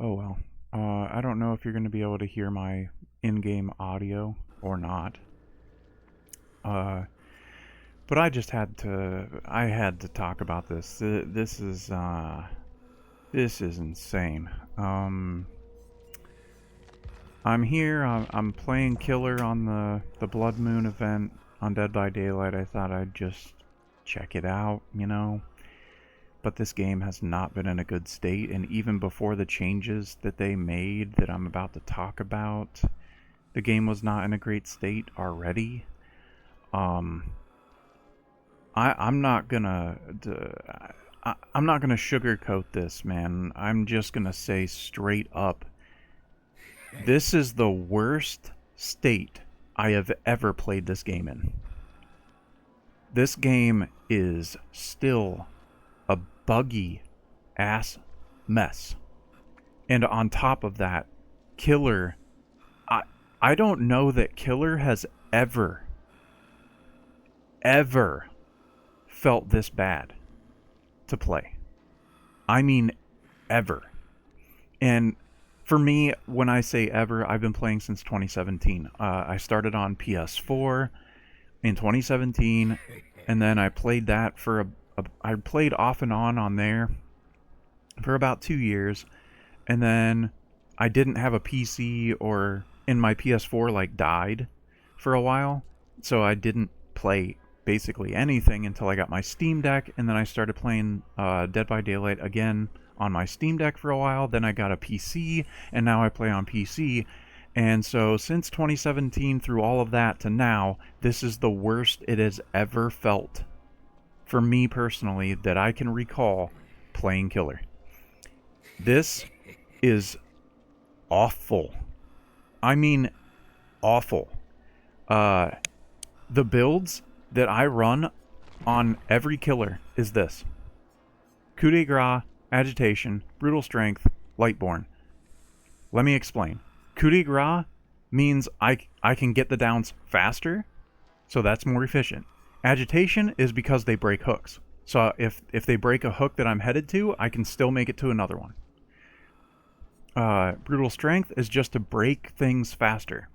Oh well. I don't know if you're going to be able to hear my in-game audio or not. Uh, but I had to talk about this. This is insane. Um, I'm here. I'm playing Killer on the Blood Moon event on Dead by Daylight. I thought I'd just check it out, you know. But this game has not been in a good state, and even before the changes that they made that I'm about to talk about, the game was not in a great state already. Um, I'm not gonna I'm not gonna sugarcoat this, man. I'm just gonna say straight up, this is the worst state I have ever played this game in. This game is still a buggy ass mess. And on top of that, Killer, I I don't know that Killer has ever felt this bad to play. I mean ever. And for me, when I say ever, I've been playing since 2017. I started on PS4 in 2017, and then I played that I played off and on there for about 2 years, and then I didn't have a PC or in my PS4 like died for a while, so I didn't play basically anything until I got my Steam Deck, and then I started playing Dead by Daylight again on my Steam Deck for a while. Then I got a PC, and now I play on PC. And so since 2017 through all of that to now, this is the worst it has ever felt for me personally that I can recall playing Killer. This is awful. I mean, awful. Uh, the builds that I run on every Killer is this: Coup de Grace, Agitation, Brutal Strength, Lightborn. Let me explain. Coup de Grace means I can get the downs faster, so that's more efficient. Agitation is because they break hooks. So if they break a hook that I'm headed to, I can still make it to another one. Brutal Strength is just to break things faster.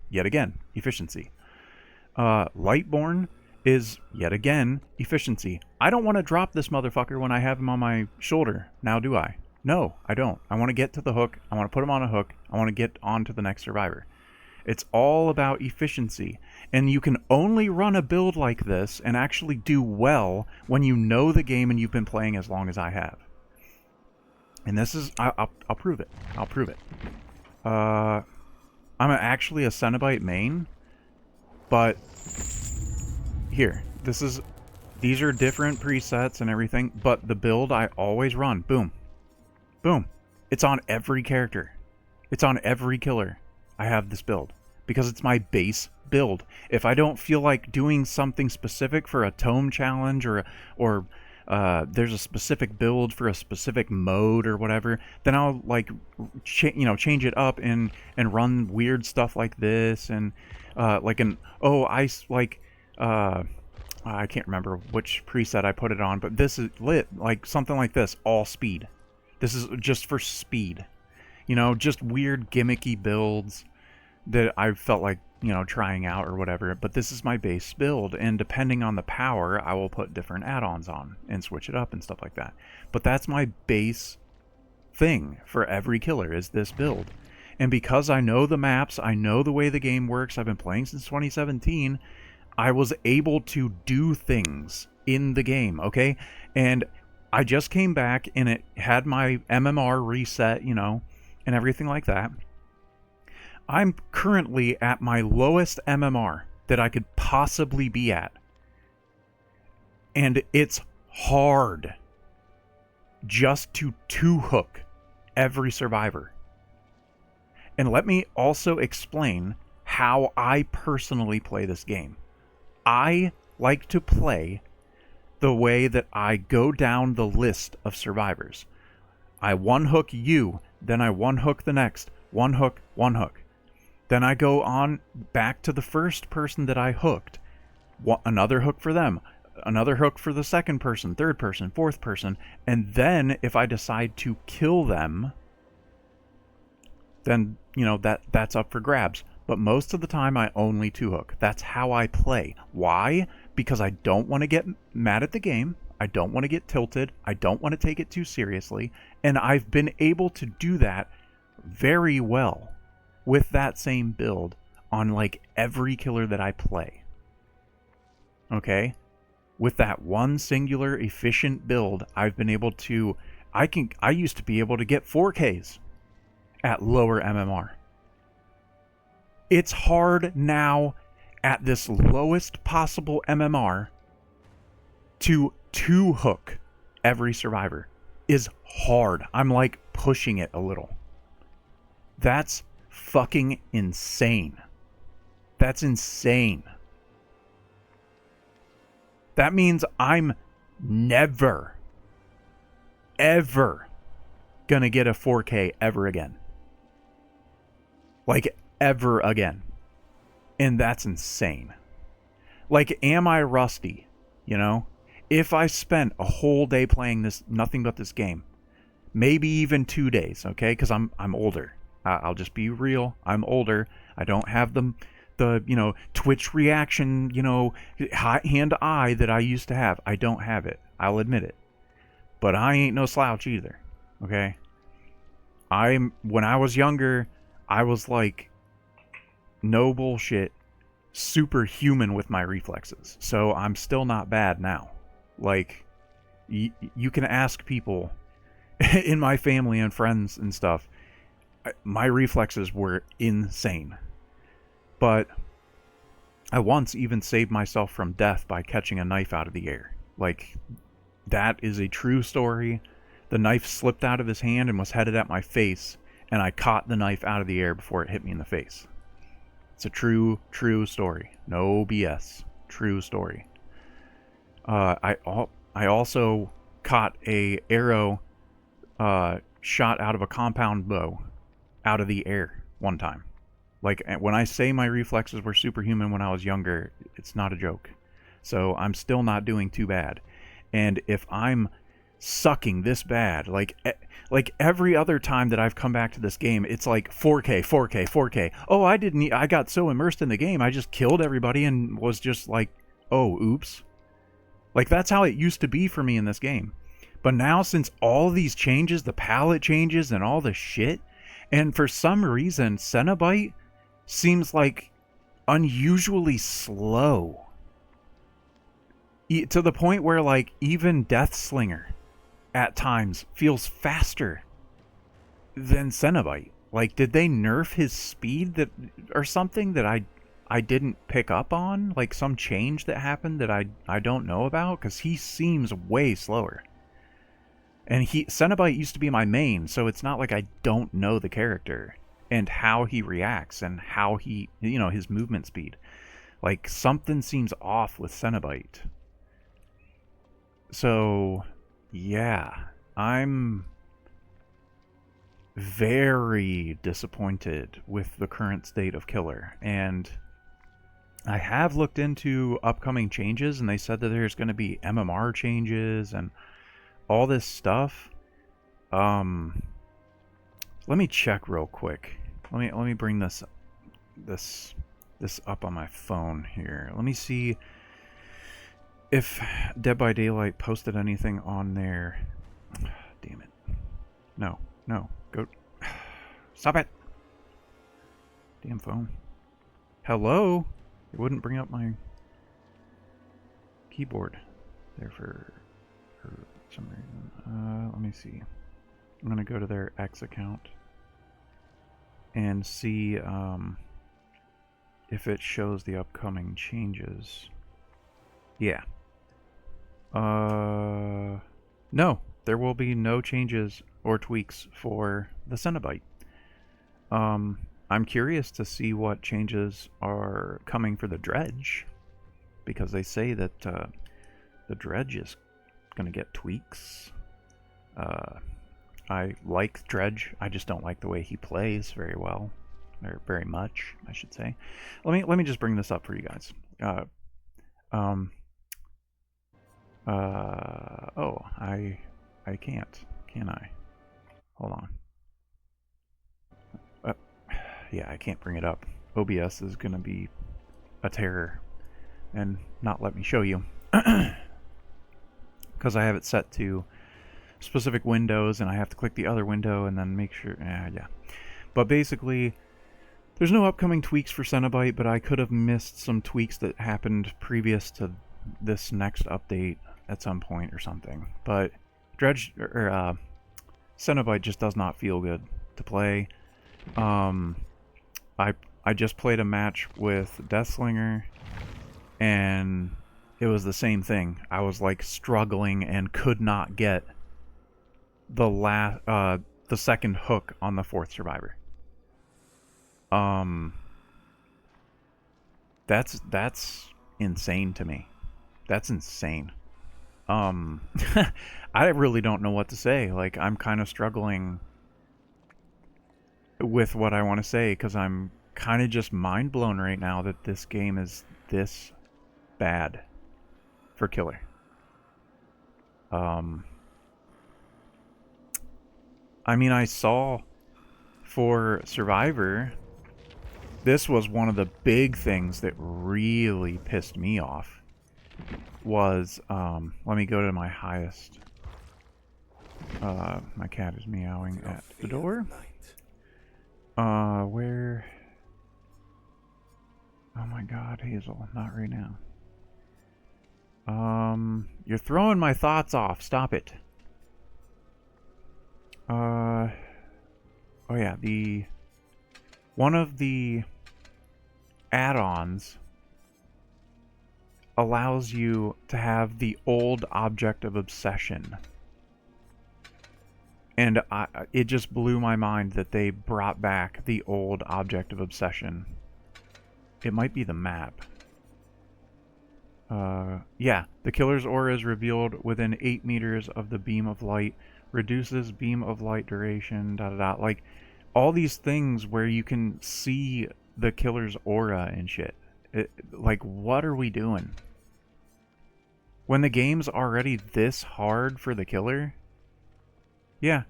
Yet again, efficiency. Lightborn is, yet again, efficiency. I don't want to drop this motherfucker when I have him on my shoulder. Now do I? No, I don't. I want to get to the hook. I want to put him on a hook. I want to get on to the next survivor. It's all about efficiency. And you can only run a build like this and actually do well when you know the game and you've been playing as long as I have. And this is... I'll prove it. I'll prove it. I'm actually a Cenobite main, but... Here, these are different presets and everything, but the build I always run, boom. Boom. It's on every character. It's on every Killer. I have this build because it's my base build. If I don't feel like doing something specific for a tome challenge or there's a specific build for a specific mode or whatever, then I'll like change it up and run weird stuff like this and I can't remember which preset I put it on, but this is lit like something like this, all speed. This is just for speed. Just weird gimmicky builds that I felt like, trying out or whatever. But this is my base build, and depending on the power, I will put different add-ons on and switch it up and stuff like that. But that's my base thing for every Killer is this build. And because I know the maps, I know the way the game works, I've been playing since 2017, I was able to do things in the game, okay? And I just came back and it had my MMR reset, and everything like that. I'm currently at my lowest MMR that I could possibly be at. And it's hard just to two-hook every survivor. And let me also explain how I personally play this game. I like to play the way that I go down the list of survivors. I one-hook you, then I one-hook the next. One hook, one hook. Then I go on back to the first person that I hooked. Another hook for them. Another hook for the second person, third person, fourth person. And then if I decide to kill them, then, that's up for grabs. But most of the time I only 2-hook. That's how I play. Why? Because I don't want to get mad at the game. I don't want to get tilted. I don't want to take it too seriously. And I've been able to do that very well with that same build on like every killer that I play. Okay? With that one singular efficient build, I've been able to I used to be able to get 4Ks at lower MMR. It's hard now at this lowest possible MMR to 2-hook every survivor. Is hard. I'm like pushing it a little. That's fucking insane. That's insane. That means I'm never, ever gonna get a 4K ever again. Like, ever again. And that's insane. Like, am I rusty? If I spent a whole day playing this, nothing but this game, maybe even 2 days, okay? Because I'm older. I'll just be real. I'm older. I don't have the Twitch reaction, hand-eye that I used to have. I don't have it. I'll admit it. But I ain't no slouch either, okay? When I was younger, I was like, no bullshit, superhuman with my reflexes. So I'm still not bad now. Like, you can ask people in my family and friends and stuff. My reflexes were insane. But I once even saved myself from death by catching a knife out of the air. Like, that is a true story. The knife slipped out of his hand and was headed at my face, and I caught the knife out of the air before it hit me in the face. It's a true story. No BS. True story. I also caught a arrow shot out of a compound bow out of the air one time. Like, when I say my reflexes were superhuman when I was younger, it's not a joke. So I'm still not doing too bad. And if I'm sucking this bad, like every other time that I've come back to this game, it's like 4K. Oh, I got so immersed in the game, I just killed everybody and was just like, oh, oops. Like, that's how it used to be for me in this game. But now, since all these changes, the palette changes and all the shit, and for some reason, Cenobite seems like unusually slow. To the point where, like, even Deathslinger at times feels faster than Cenobite. Like, did they nerf his speed or something that I didn't pick up on? Like, some change that happened that I don't know about? Because he seems way slower. And Cenobite used to be my main, so it's not like I don't know the character and how he reacts and how he, his movement speed. Like, something seems off with Cenobite. So, yeah, I'm very disappointed with the current state of Killer. And I have looked into upcoming changes, and they said that there's going to be MMR changes and all this stuff. Let me check real quick. Let me bring this up on my phone here. Let me see if Dead by Daylight posted anything on there. Damn it. No. Go. Stop it. Damn phone. Hello? It wouldn't bring up my keyboard there for some reason. Let me see. I'm going to go to their X account and see if it shows the upcoming changes. Yeah. No, there will be no changes or tweaks for the Cenobite. I'm curious to see what changes are coming for the Dredge, because they say that the Dredge is going to get tweaks. I like Dredge. I just don't like the way he plays very well, or very much, I should say. Let me just bring this up for you guys. Oh, I can't, can I? Hold on. Yeah, I can't bring it up. OBS is going to be a terror and not let me show you. Because I have it set to specific windows and I have to click the other window and then make sure... yeah. But basically, there's no upcoming tweaks for Cenobite, but I could have missed some tweaks that happened previous to this next update at some point or something. But Cenobite just does not feel good to play. I just played a match with Deathslinger, and it was the same thing. I was like struggling and could not get the second hook on the fourth survivor. That's insane to me. That's insane. I really don't know what to say. Like, I'm kind of struggling with what I want to say because I'm kind of just mind blown right now that this game is this bad for Killer. I mean, I saw for Survivor, this was one of the big things that really pissed me off. Was, let me go to my highest. My cat is meowing at the door. Where? Oh my god, Hazel, not right now. You're throwing my thoughts off. Stop it. Oh yeah, one of the add-ons allows you to have the old object of obsession. And it just blew my mind that they brought back the old object of obsession. It might be the map. Yeah, the killer's aura is revealed within 8 meters of the beam of light. Reduces beam of light duration, Like, all these things where you can see the killer's aura and shit. Like, what are we doing? When the game's already this hard for the killer? Yeah.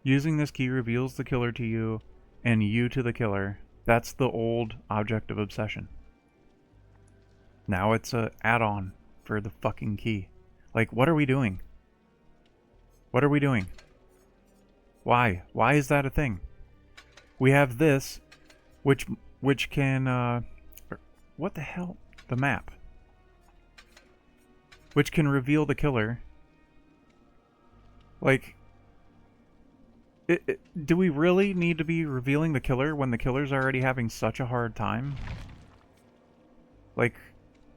Using this key reveals the killer to you, and you to the killer. That's the old object of obsession. Now it's a add-on for the fucking key. Like, what are we doing? What are we doing? Why? Why is that a thing? We have this, which can, what the hell? The map. Which can reveal the killer. Like, do we really need to be revealing the killer when the killer's already having such a hard time? Like,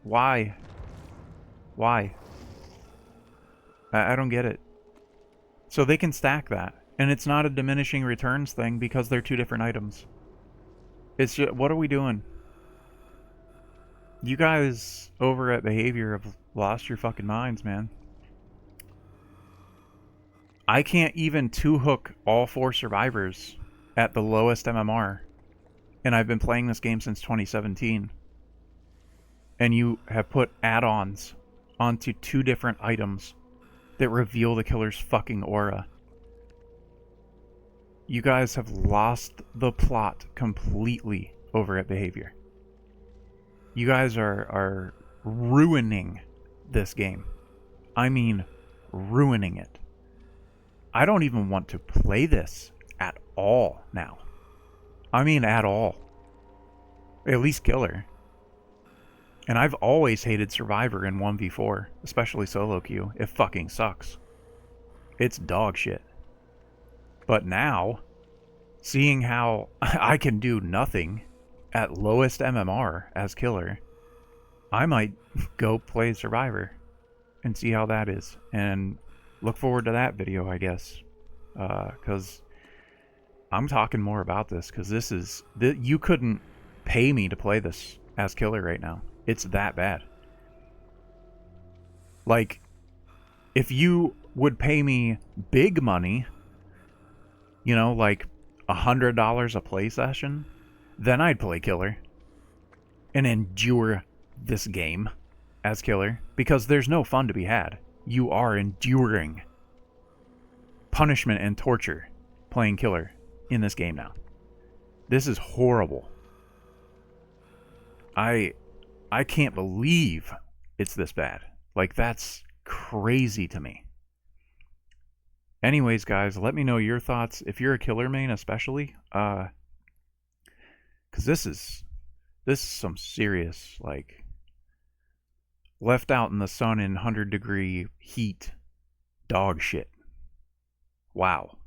why? Why? I don't get it. So they can stack that. And it's not a diminishing returns thing because they're two different items. It's just, what are we doing? You guys over at Behavior have lost your fucking minds, man. I can't even 2-hook all 4 survivors at the lowest MMR. And I've been playing this game since 2017. And you have put add-ons onto 2 different items that reveal the killer's fucking aura. You guys have lost the plot completely over at Behavior. You guys are ruining this game. I mean, ruining it. I don't even want to play this at all now. I mean, at all. At least Killer. And I've always hated Survivor in 1v4, especially solo queue. It fucking sucks. It's dog shit. But now, seeing how I can do nothing at lowest MMR as Killer, I might go play Survivor and see how that is. And look forward to that video, I guess. Because I'm talking more about this, because this is... you couldn't pay me to play this as Killer right now. It's that bad. Like, if you would pay me big money, you know, like $100 a play session, then I'd play Killer and endure this game as Killer, because there's no fun to be had. You are enduring punishment and torture playing Killer in this game now. This is horrible. I can't believe it's this bad. Like, that's crazy to me. Anyways, guys, let me know your thoughts. If you're a killer main, especially, because this is some serious, like, left out in the sun in 100-degree heat dog shit. Wow.